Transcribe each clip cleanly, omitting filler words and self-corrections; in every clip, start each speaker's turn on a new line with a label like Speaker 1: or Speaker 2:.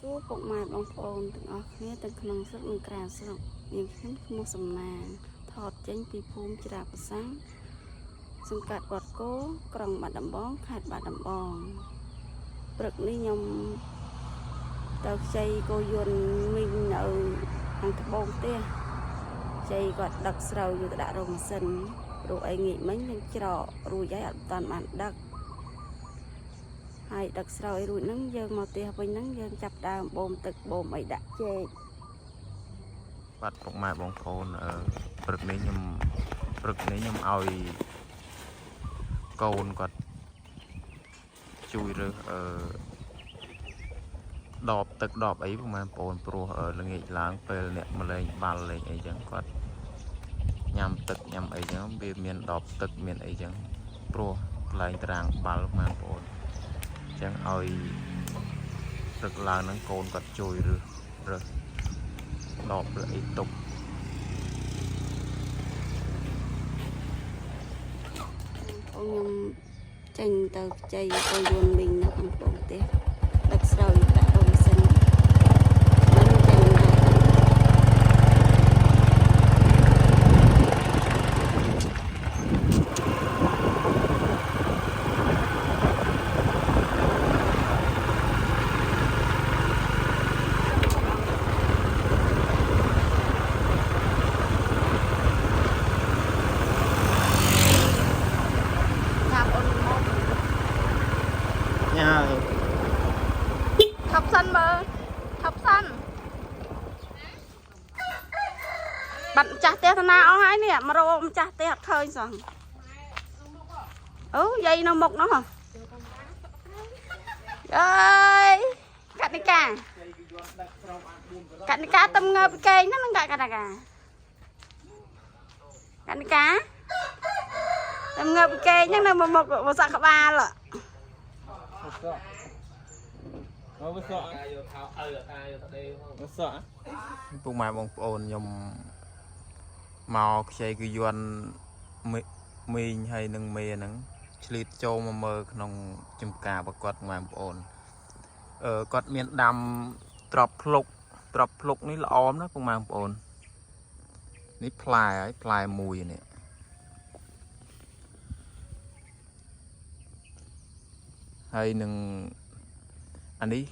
Speaker 1: សួរពុកម៉ែបងប្អូនទាំងអស់គ្នាទាំងក្នុងស្រុកនិងក្រៅស្រុកនាងខ្ញុំឈ្មោះសំណាងថតចេញពីភូមិច្រាប្រសាំងសង្កាត់វត្តគោក្រុងបាត់ដំបងខេត្តបាត់ដំបងព្រឹកនេះខ្ញុំទៅខ្ចីគោយន្តមីងនៅខាងត្បូងផ្ទះខ្ចីគាត់ដឹកស្រូវយកទៅដាក់រោងម៉ាស៊ីនព្រោះអីងាកមិញយើងច្រករួចហើយអត់តាន់បានដឹកហើយដឹកស្រូវឲ្យរួចហ្នឹងយើងមកផ្ទះវិញហ្នឹងយើងចាប់ដើមបូមទឹកបូមអីដាក់ចេក
Speaker 2: បាទពុកម៉ែបងប្អូនព្រឹកនេះខ្ញុំឲ្យកូនគាត់ជួយរើសដបទឹកដបអីពុកម៉ែបងប្អូនព្រោះល្ងាចឡើងពេលអ្នកមកលេងបាល់លេងអីចឹងគាត់ញ៉ាំទឹកញ៉ាំអីចឹងវាមានដបទឹកមានអីចឹងព្រោះកន្លែងតារាងបាល់ពុកម៉ែបងប្អូនចឹងឲ្យព្រឹកឡើងហ្នឹងកូនគាត់ជួយរើសដបឬអីទុក
Speaker 1: ខ្ញុំចេញទៅខ្ចីគោយន្តមីងនៅក្នុងផ្ទះដឹកស្រូវដាក់រោងម៉ាស៊ីនថប់សិនមើលថប់សិនបាត់ម្ចាស់ផ្ទះតាណាអស់ហើយនេះមករកម្ចាស់ផ្ទះអត់ឃើញសោះអូយាយនៅមុខនោះអើយកណិកាទំងើពីកេងហ្នឹងនឹងកណិកាទំងើពីកេងហ្នឹងនៅមុខមកសាក់ក្បាល
Speaker 2: ពុកម៉ែបងប្អូនខ្ញុំមកខ្ចីគឺយន់មីងហើយនឹងមេហ្នឹងឆ្លៀតចូលមកមើលក្នុងចំការប្រកបម៉ែបងប្អូនគាត់មានដាំត្រប់ភ្លុកនេះល្អណាស់ពុកម៉ែបងប្អូននេះផ្លែហើយផ្លែមួយនេះហើយនឹងអានេះ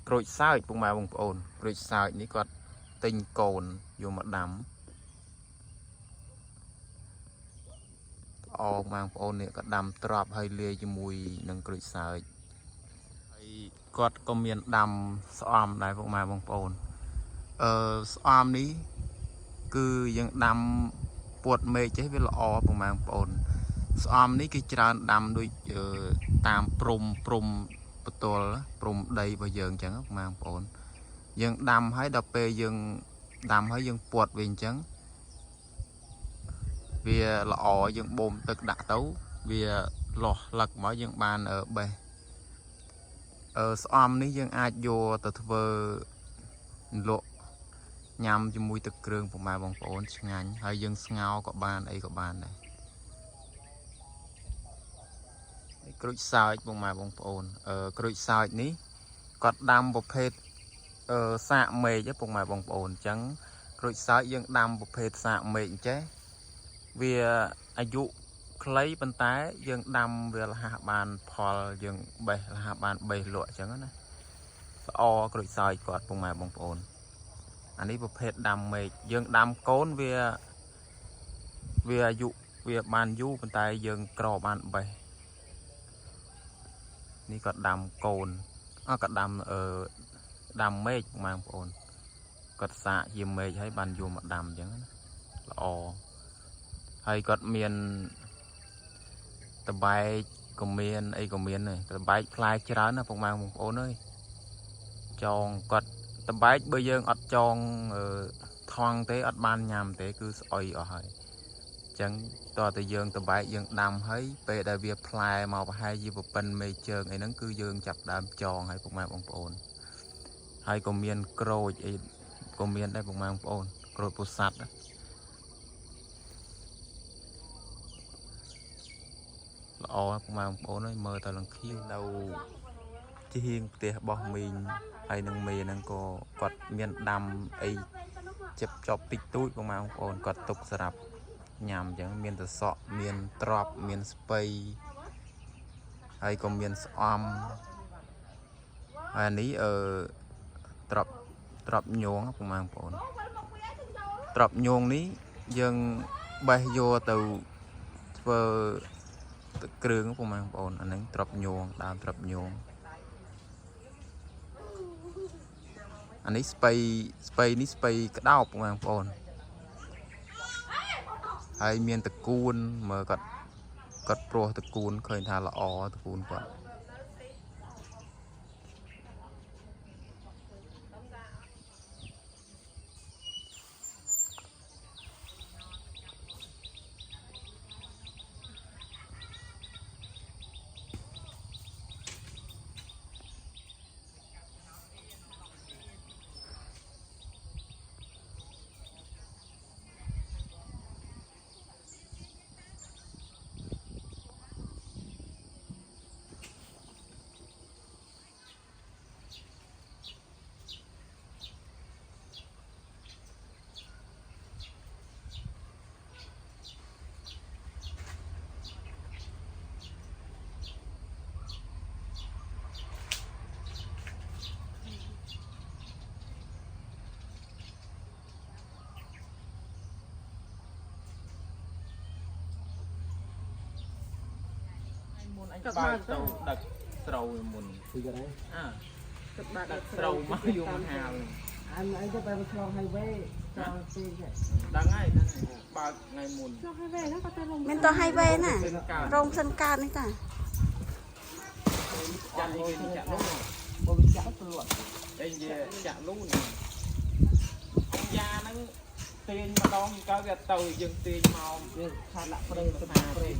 Speaker 2: ក្រូចសើចពុកម៉ែបងប្អូនក្រូចសើចនេះគាត់ទិញកូនយកមកដាំល្អបងប្អូននេះក៏ដាំត្រប់ហើយលាយជាមួយនឹងក្រូចសើចហើយគាត់ក៏មានដាំស្អំដែរពុកម៉ែបងប្អូនស្អំនេះគឺយើងដាំពួតមេឃចេះវាល្អពុកម៉ែបងប្អូនស្អំនេះគេច្រើនដាំដូចតាមព្រំបទល់ព្រំដីរបស់យើងអញ្ចឹងបងប្អូនយើងដាំហើយដល់ពេលយើងដាំហើយយើងពាត់វិញអញ្ចឹងវាល្អយើងបូមទឹកដាក់ទៅវាលាស់លឹកមកយើងបានបេះស្អំនេះយើងអាចយកទៅធ្វើលក់ញ៉ាំជាមួយទឹកគ្រឿងពុកម៉ែបងប្អូនឆ្ងាញ់ហើយយើងស្ងោរក៏បានអីក៏បានដែរក្រូចសើចពុកម៉ែបងប្អូនក្រូចសើចនេះគាត់ដាំប្រភេទសាកមេឃពុកម៉ែបងប្អូនអញ្ចឹងក្រូចសើចយើងដាំប្រភេទសាកមេឃអញ្ចេះវាអាយុខ្លីប៉ុន្តែយើងដាំវាលះបានផលយើងបេះលះបានបេះលក់អញ្ចឹងណាល្អក្រូចសើចគាត់ពុកម៉ែបងប្អូនអានេះប្រភេទដាំមេឃយើងដាំកូនវាអាយុវាបានយូរប៉ុន្តែយើងក្របានបេះនេះក៏ដាំកូនក៏ដាំមេឃបងប្អូនគាត់សាកជាមេឃហើយបានយកមកដាំអញ្ចឹងណាល្អហើយគាត់មានតបែកក៏មានអីក៏មានដែរតបែកផ្លែច្រើនណាបងប្អូនអើយចងគាត់តបែកបើយើងអត់ចងថងទេអត់បានញ៉ាំទេគឺស្អុយអស់ហើយអញ្ចឹងតើតែយើងតបែកយើងដាំហើយពេលដែលវាផ្លែមកប្រហែលជាប្រពន្ធមេជើងអីហ្នឹងគឺយើងចាប់ដើមចងហើយពុកម៉ែបងប្អូនហើយក៏មានក្រូចអីក៏មានដែរពុកម៉ែបងប្អូនក្រូចពោធិ៍សាត់ល្អពុកម៉ែបងប្អូនអើយមើលទៅឡើងខៀវនៅ ជាហៀងផ្ទះរបស់មីងហើយនឹងមេហ្នឹងក៏គាត់មានដាំអីចាប់ចប់តិចតួចបងប្អូនគាត់ទុកសម្រាប់ញ៉ាំអញ្ចឹងមានតសក់មានត្រប់មានស្ពៃហើយក៏មានស្អំហើយនេះត្រប់ញងបងប្អូនត្រប់ញងនេះយើងបេះយកទៅធ្វើគ្រឿងបងប្អូនអាហ្នឹងត្រប់ញងដើមត្រប់ញងអានេះស្ពៃនេះស្ពៃក្តោបបងប្អូនហើយមានតកួនមើលគាត់ព្រោះតកួនឃើញថាល្អតកួនគាត់anh ba tàu đặt sầu muôn đặt sầu mà vô mà hào
Speaker 3: anh cho bay một hay về cho
Speaker 2: đang ngay ba ngày muôn
Speaker 1: mình to hay về nè rong sân cao này ta
Speaker 2: chạm đi chạm luôn
Speaker 3: bố bị chạm luôn
Speaker 2: đây về chạm luôn da nó tiền mà đón có cái tàu dừng tiền màu
Speaker 3: khai lại có đây là
Speaker 2: tiền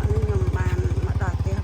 Speaker 1: nhầm bàn mà đòi tiền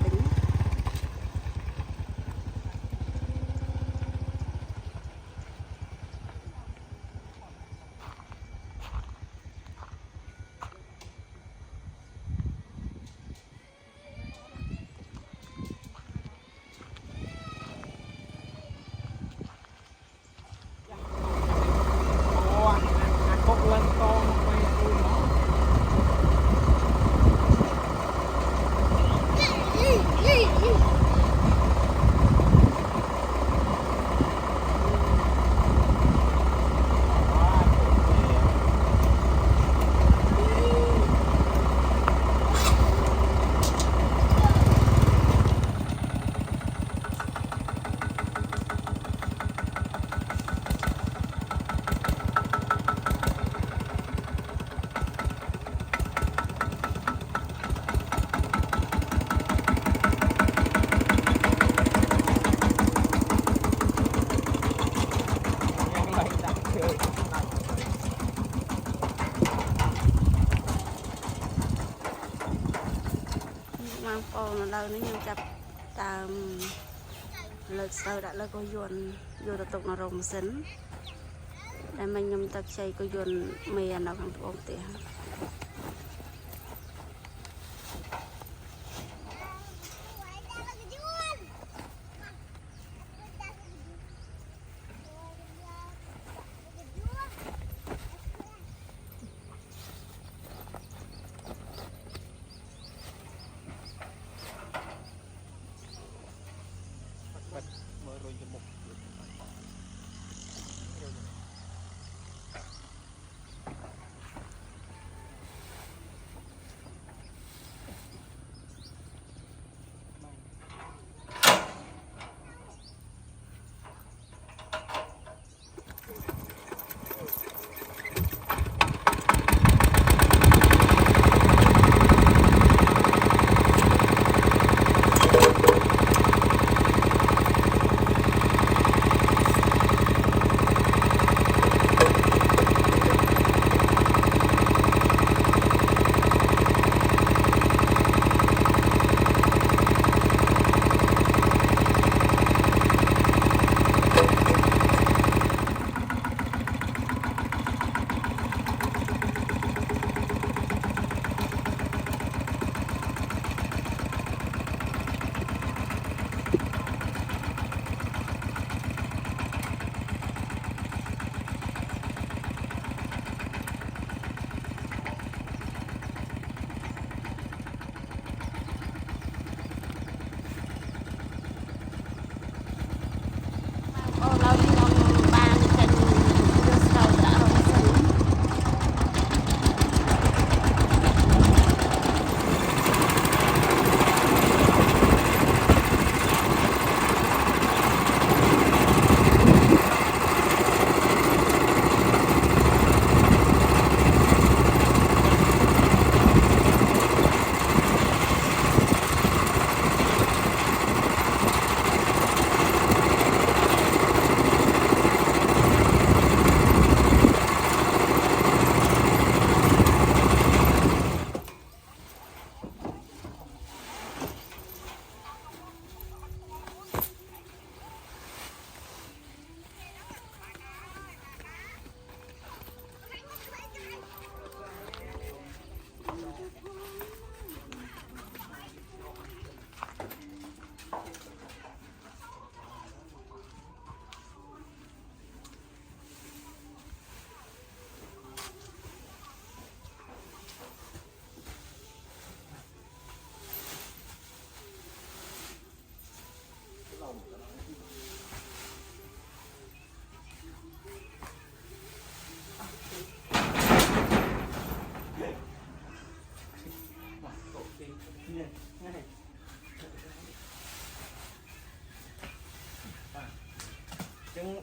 Speaker 1: bánh phong lâu nó nhưng chập tam lực sâu đã là có yuan yuan là tục nó rồng xính để mình nhầm tập xây có yuan mì nào không ổn tiền เราที่นอนบ้านกันเรื่องเราจะลงซื้อ
Speaker 3: Chẳng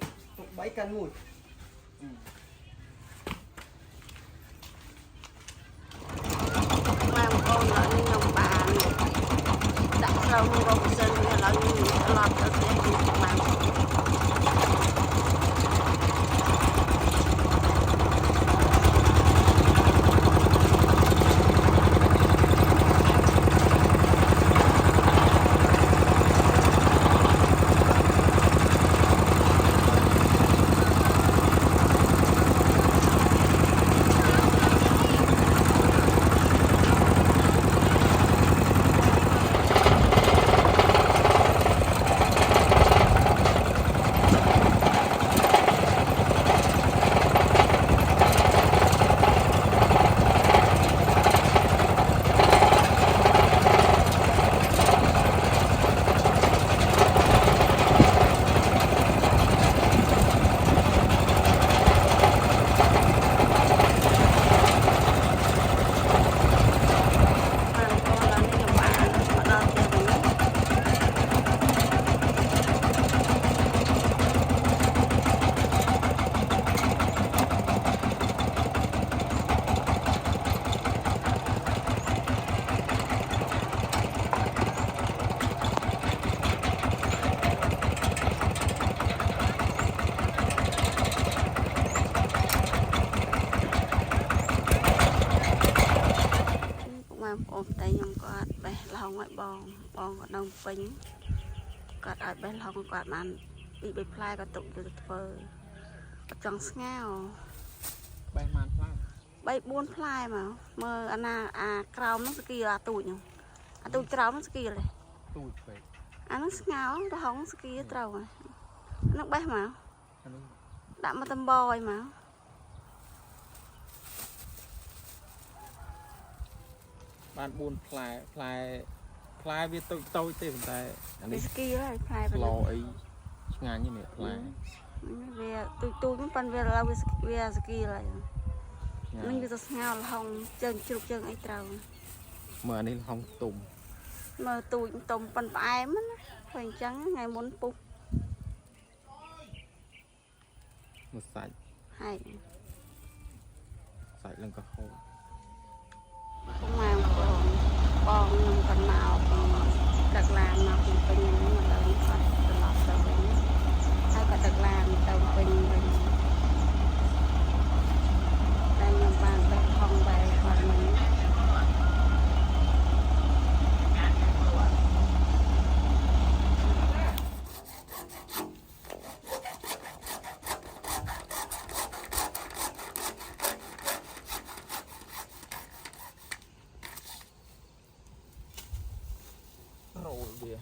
Speaker 3: bẫy căn mùi.
Speaker 1: Làm con lợn như nồng bà đặt sâu không có sinh như lợn như lọt ở đây làm ôm tay nhung quạt bé lòng ngoại bong bong còn đông pính quạt ở bên lòng quạt màn bị plai có tụng từ phơ trong ngao
Speaker 2: bay man plai
Speaker 1: bay buôn plai mà mơ anh cào nó ski là tụi nhung tụi cào nó ski này
Speaker 2: tụi phải
Speaker 1: nó ngao nó không ski trâu này nó bay mà đã mà tâm bòi mà
Speaker 2: bạn buôn plai biết tôi tên tại anh
Speaker 1: ski ấy plai
Speaker 2: lo ấy ngàn như này plai
Speaker 1: về tụi cũng phân về là về ski lại mình bây giờ ngao là không chân chụp chân ấy trâu
Speaker 2: mà anh ấy không tùng
Speaker 1: mà tụi tùng phần phải mất phần trắng ngày muốn phục
Speaker 2: một sạch
Speaker 1: hay
Speaker 2: sạch lần cả khô
Speaker 1: không mà con phần nào đặc làm nào cũngเป็นอย่างนี้มาเลยก็ตลอดต่อไปนี้ถ้าก็ดักลามเติมเป็นได้เงินบางไปทองใบความนี้
Speaker 2: rồi kìa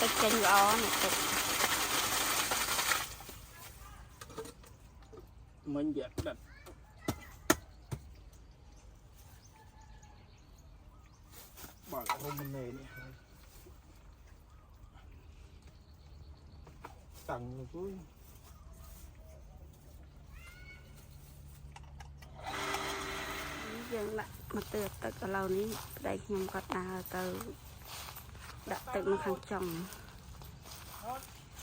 Speaker 1: ទឹកចេញល្អណាស់ទឹក
Speaker 2: mình dẹp đặt bảo hôm này này tặng cuối
Speaker 1: យើងដាក់មកទឹកទឹកឥឡូវនេះប្តីខ្ញុំគាត់ដើរទៅដាក់ទឹកនៅខាងចុង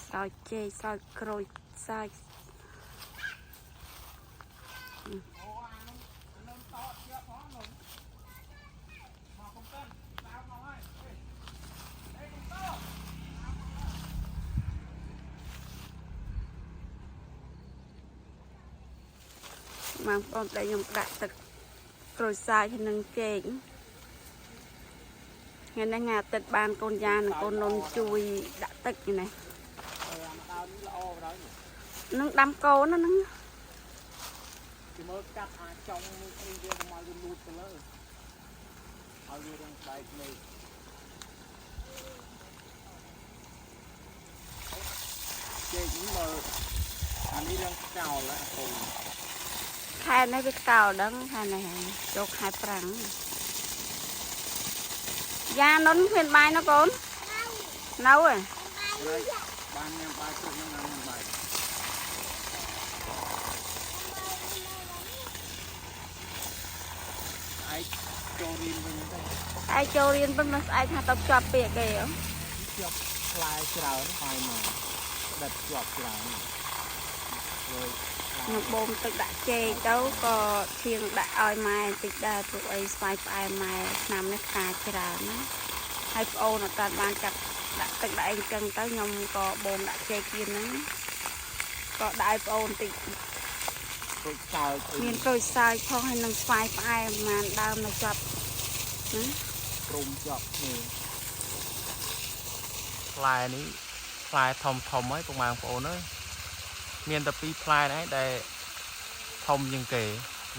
Speaker 1: សោយជែកសោយក្រូចសោយបងប្អូនដែលខ្ញុំដាក់ទឹកក្រូចសើចហើយនឹងចេកថ្ងៃនេះថ្ងៃអាទិត្យបានកូនយ៉ានិងកូននំជួយដាក់ទឹកនេះនឹងដាំកូនណាហ្នឹង
Speaker 2: chỉ mới cắt trong cái kia mà mày lụtទៅលើឲ្យវារងបែកនេះជែកនេះមើលអានេះរងកោលហើយអូន
Speaker 1: ខែនេះវាកោដឹងខែនេះចូលខែប្រាំងយ៉ានុនឃើញបាយណាកូននៅហ៎
Speaker 2: បានញ៉ាំបាយគ្រប់ហ្នឹងញ៉ាំបាយឯងចូលរៀនវិញទេ
Speaker 1: ឯងចូលរៀនប៉ុន្មានស្អែកថាទៅជាប់ពាក្យគេហ៎
Speaker 2: ជាប់ខ្លាយច្រើនហើយមកដិតជាប់ច្រើនrồi
Speaker 1: ខ្ញុំបូមទឹកដាក់ចេកទៅក៏ធៀងដាក់ឲ្យម៉ែបន្តិចដែរព្រោះអីស្វាយផ្អែមម៉ែឆ្នាំនេះផ្កាច្រើនណាហើយប្អូនអត់តាន់បានចាក់ដាក់ទឹកដាក់អីចឹងទៅខ្ញុំក៏បូមដាក់ចេកទៀតហ្នឹងក៏ដាក់ឲ្យប្អូនបន្តិច
Speaker 2: rồi sao
Speaker 1: មានក្រូចសើចផងហើយនឹងស្វាយផ្អែមប្រហែលដើមនៅជាប់ណា
Speaker 2: ក្រុមជាប់គ្នាផ្លែនេះផ្លែធំធំហើយពុកម៉ែបងប្អូនអើយមានតែពីរផ្លែហ្នឹងដែលធំជាងគេ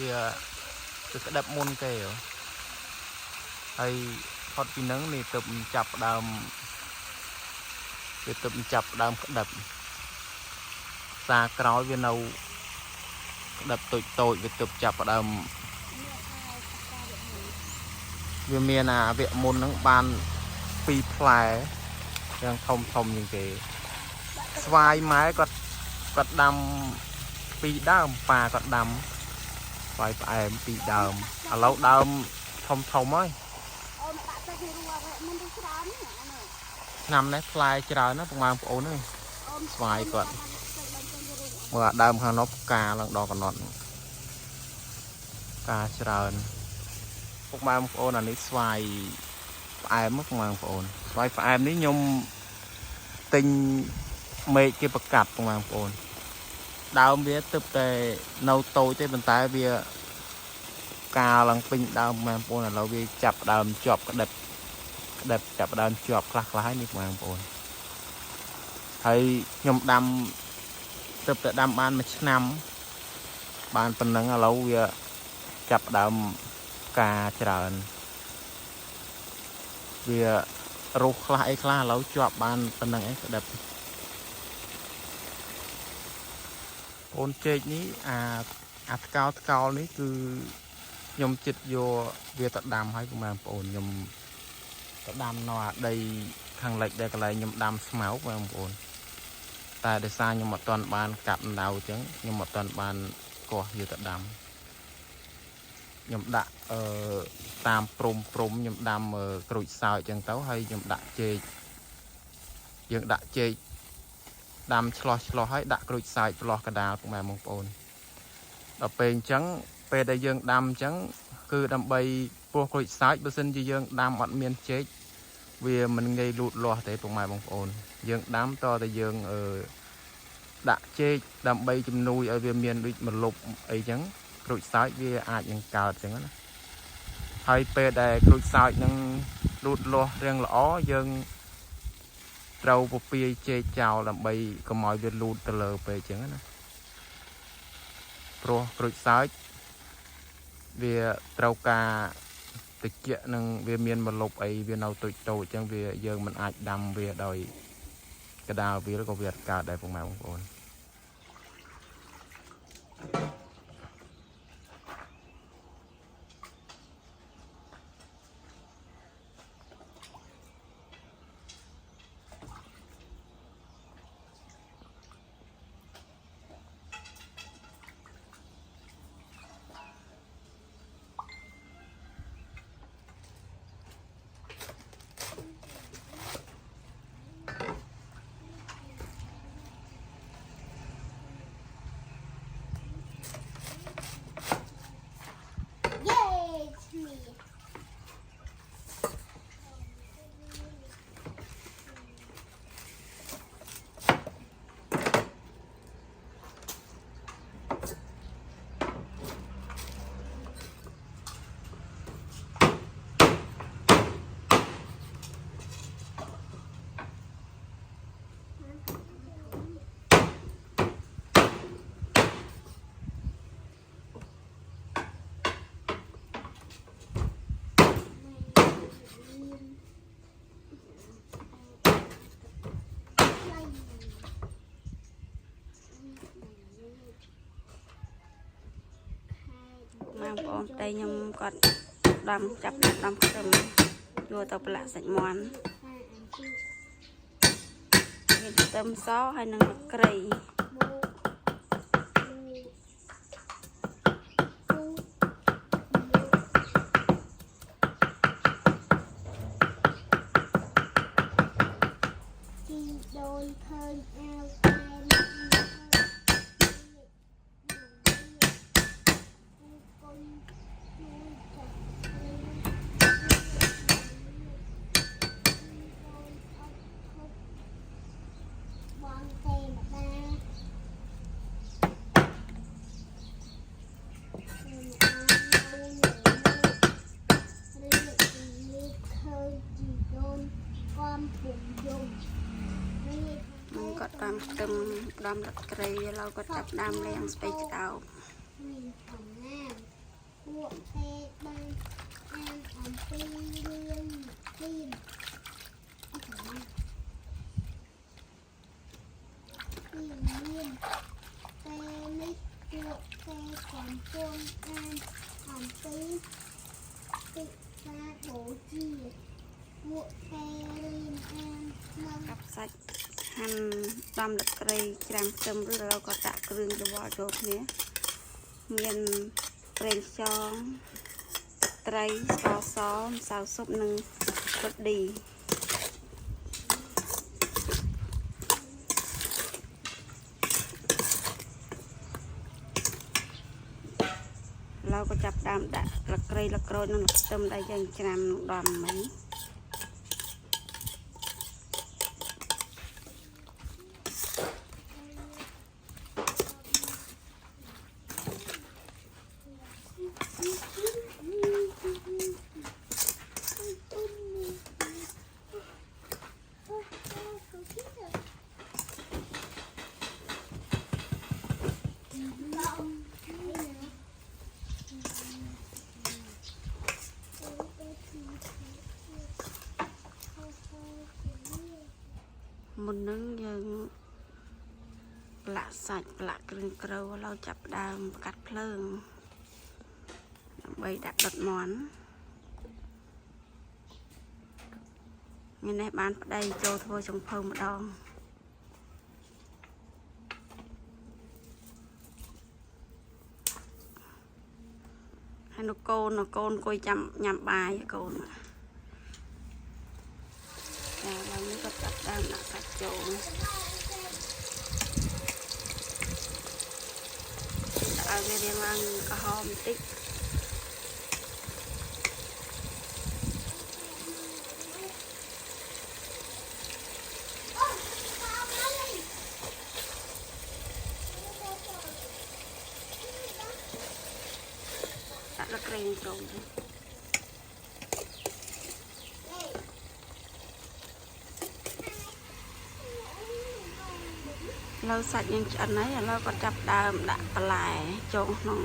Speaker 2: វាក្តាប់មុនគេហើយផុតពីហ្នឹងនេះទើបចាប់ដើមវាទើបចាប់ដើមក្តាប់សាក្រោយវានៅក្តាប់តូចតូចវាទើបចាប់ដើមវាមានអាវគ្គមុនហ្នឹងបានពីរផ្លែយ៉ាងធំធំជាងគេស្វាយម៉ែគាត់ដាំពីរដើមប៉ាគាត់ដាំស្វាយផ្អែមពីរដើមឥឡូវដើមធំធំហើយ
Speaker 1: អូនដាក់ទឹកនេះរួចហើយមិនទៅច្រើនណា
Speaker 2: ឆ្នាំនេះផ្លែច្រើនណាស់បងប្អូនអើយ
Speaker 1: អូន
Speaker 2: ស្វាយគាត់មើលអាដើមខាងនោះផ្កាឡើងដល់កណ្ដុតផ្កាច្រើនពុកម៉ែបងប្អូនអានេះស្វាយផ្អែមពុកម៉ែបងប្អូនស្វាយផ្អែមនេះខ្ញុំទិញមេឃគេប្រកាត់ពុកម៉ែបងប្អូនដើមវាទើបតែនៅតូចទេប៉ុន្តែវាកាឡើងពេញដើមបងប្អូនឥឡូវវាចាប់ដើមជាប់ក្តិបចាប់ដើមជាប់ខ្លះហើយនេះបងប្អូនហើយខ្ញុំដាំទើបតែដាំបានមួយឆ្នាំបានប៉ុណ្ណឹងឥឡូវវាចាប់ដើមការច្រើនវារុះខ្លះអីខ្លះឥឡូវជាប់បានប៉ុណ្ណឹងឯងក្តិបអូនចេកនេះអាថ្កោលនេះគឺខ្ញុំចិត្តយកវាទៅដាំឲ្យបងប្អូនខ្ញុំទៅដាំនៅអាដីខាងលិចដែលកន្លែងខ្ញុំដាំស្មៅបងប្អូនតែដោយសារខ្ញុំអត់ទាន់បានកាប់ដៅអញ្ចឹងខ្ញុំអត់ទាន់បានកោះយកទៅដាំខ្ញុំដាក់តាមព្រំខ្ញុំដាំក្រូចសើចអញ្ចឹងទៅហើយខ្ញុំដាក់ចេកយើងដាក់ចេកដាំឆ្លោះហើយដាក់ក្រូចសើចឆ្លោះកដាលបងប្អូនដល់ពេលអញ្ចឹងពេលដែលយើងដាំអញ្ចឹងគឺដើម្បីពោះក្រូចសើចបើសិនជាយើងដាំអត់មានចេកវាមិនងាយលូតលាស់ទេបងប្អូនយើងដាំតតែយើងដាក់ចេកដើម្បីជំនួយឲ្យវាមានដូចម្លប់អីចឹងក្រូចសើចវាអាចនឹងកើតចឹងណាហើយពេលដែលក្រូចសើចនឹងលូតលាស់រៀងល្អយើងត្រូវពពាយចេកចោលដើម្បីកុំឲ្យវាលូតទៅលើពេកចឹងណាព្រោះក្រូចសើចវាត្រូវការតិចនឹងវាមានម្លប់អីវានៅតូចអញ្ចឹងវាយើងមិនអាចដាំវាដោយ cái đào vì nó có việc cả đại phong màu ôn
Speaker 1: បងប្អូនតែខ្ញុំគាត់ដំចាប់ដំខ្ទឹមយកទៅប្រឡាក់សាច់មាន់មានខ្ទឹមសហើយនឹងទឹកត្រី គាត់តាមខ្ទឹមដំទឹកត្រីเราក៏ចាប់ដាំលាងស្ពៃក្តោបមានអំណាចពួកគេបានអានអំពីរឿងទីមានតែនេះពួកគេកំពុងអានអំពីពិសាបូជាពួកគេរៀនអាននៅកាប់សាច់ហាន់ដំទឹកត្រីច្រាំខ្ទឹមឬเราក៏ដាក់គ្រឿងច្របល់ចូលគ្នាមានប្រេងខ្យងទឹកត្រីស្ករសម្សៅស៊ុបនិងរ៉ូឌីเราក៏ចាប់ដើមដាក់លក្រីលក្រូចនិងខ្ទឹមដែលយើងច្រាំដំមិញមុននឹងយើងប្រឡាក់សាច់ប្រឡាក់គ្រឿងក្រូវเราចាប់ដើមកាត់ភ្លើងដើម្បីដាក់ដុតមាន់ថ្ងៃនេះបានប្តីចូលធ្វើចង្ភៅម្ដងហើយនកូនអង្គុយចាំញ៉ាំបាយកូនเรานี่ก็จับด้านหนักกระโจนเอาไปเรียมันกระหอมติ๊กตัดละเกรงตรงเราใส่ยังอันไหนเราก็จับดามดักปลายโจงนอง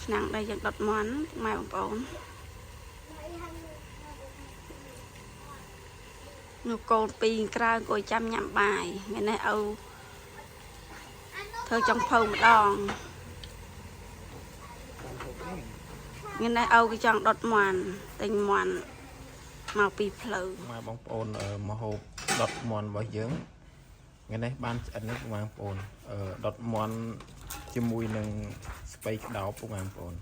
Speaker 1: หนังได้ยังดดมันไม่ปน nó cột pì cào coi chăm nhậm bài ngày nay âu thơ trong phâu một đòn ngày nay âu cái chọn đọt mòn tình mòn màu pì phở
Speaker 2: mà bóng ôn mà hộp đọt mòn bao dưỡng ngày nay ban ăn nước mang ôn đọt mòn chim mùi nâng space đào của mang ôn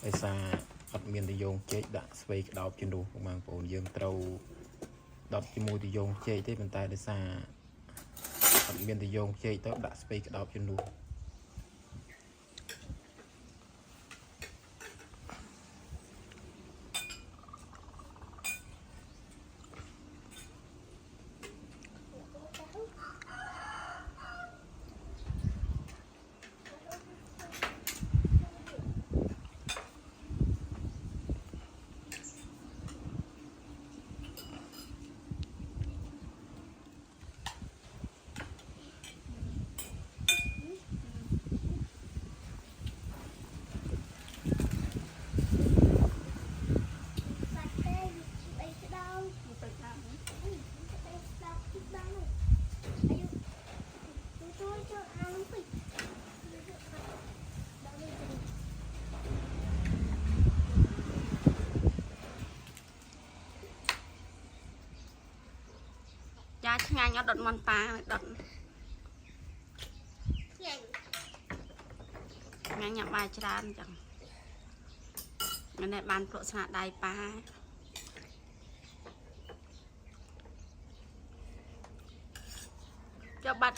Speaker 2: ai xa đọt miền thì dùng chế đã space đào trên đồ của mang ôn dưỡng trâu đọt chim mùi thì dùng chế thế bên tay để xa đọt miền thì dùng chế tới đã space đào trên đồ
Speaker 1: cha ngay nhớ đọt mòn pa đọt ngay nhậm bài tràn chẳng ngày nay ban pro sạ đài pa cho bắt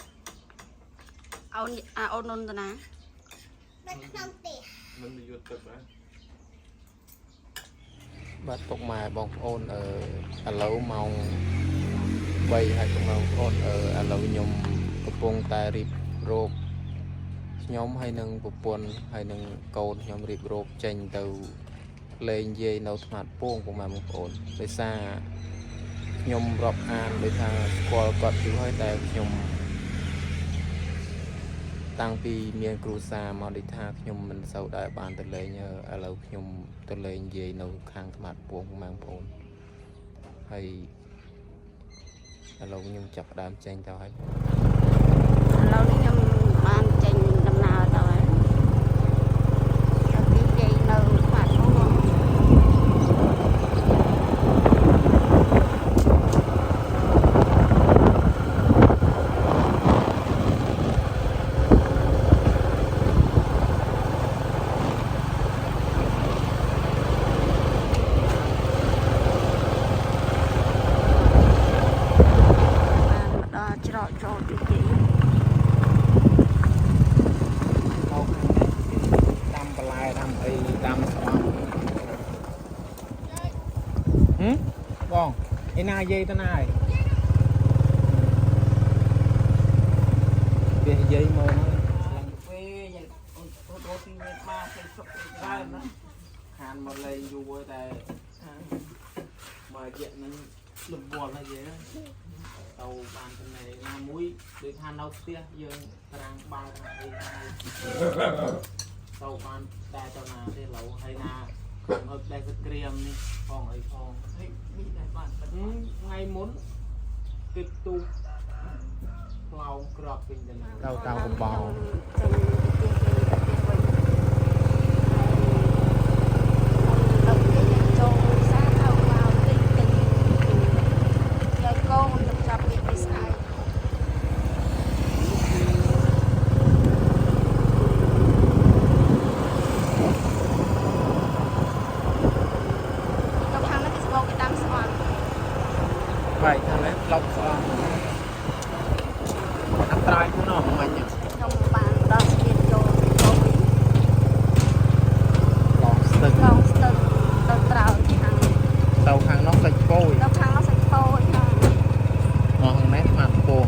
Speaker 1: ôn nôn rồi nè
Speaker 2: bắt tục mà bóng ôn ở lâu màu vây hay cũng màu ôn ở lâu nhom tập trung tại rịp rộp nhóm hay nâng bộ quân hay nâng cồn nhóm rịp rộp tranh từ lên dây nấu mặt buông của mà một ổn để xa nhom rọp an để thang qua cọt cứu hơi tại nhom tăng pi miền cru sa mà để thang nhom mình sau đại bàn từ lên nhờ ở lâu nhom từ lên dây nấu khang mặt buông của mang ổn hay ở lâu nhom chập đám tranh tao hết
Speaker 1: lâu đi nhom ban tranh đầm nào tao ấy cái dây nấu mặt buông
Speaker 2: bong cái na dây tên này về dây mà nó hàn một lần dù với tại mà chuyện nó lụm buồn là gì đó tàu bàn cái này là muối để hàn đâu tia giờ đang ba tàu bàn ta cho nào thì lẩu hay na ở đây cái cream đi còn ấy còn ngay muốn tiếp tục lau crop bên đây lau tàu cùng bò vậy thằng ấy lọc xong ăn trai nó nọ mình nhỉ
Speaker 1: trong bàn đó tiền cho tôi
Speaker 2: lòng
Speaker 1: stưng tôi trào thằng
Speaker 2: tàu hàng nó sạch phôi
Speaker 1: nó thằng nó sạch phôi
Speaker 2: ngon nét mặt buồn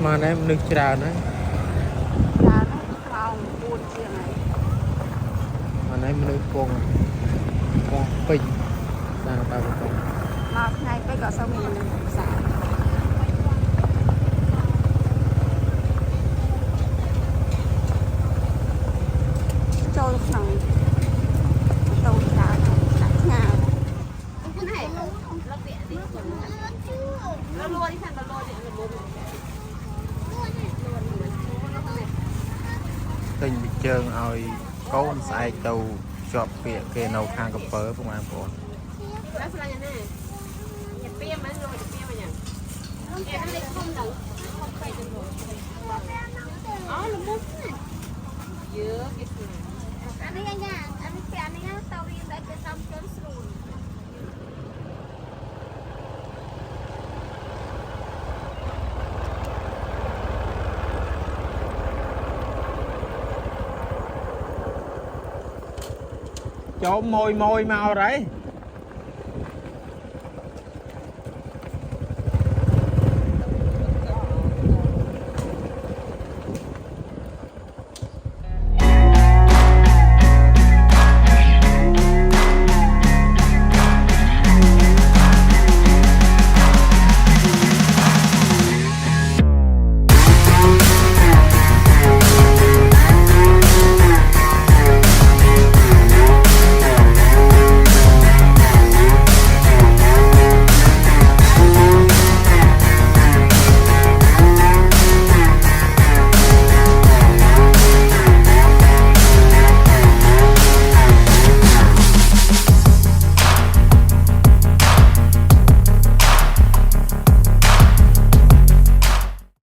Speaker 2: mà em nước trà nữa
Speaker 1: là nó lòng
Speaker 2: này mình con pin đang tao con
Speaker 1: mà ngày bây giờ sau mình xả trôi thằng trôi đá đá nhà
Speaker 2: tình bị trơn ơi con sai tàu chọt phía kề nấu khang cà phớ của anh bọn chỗ môi môi màu đấy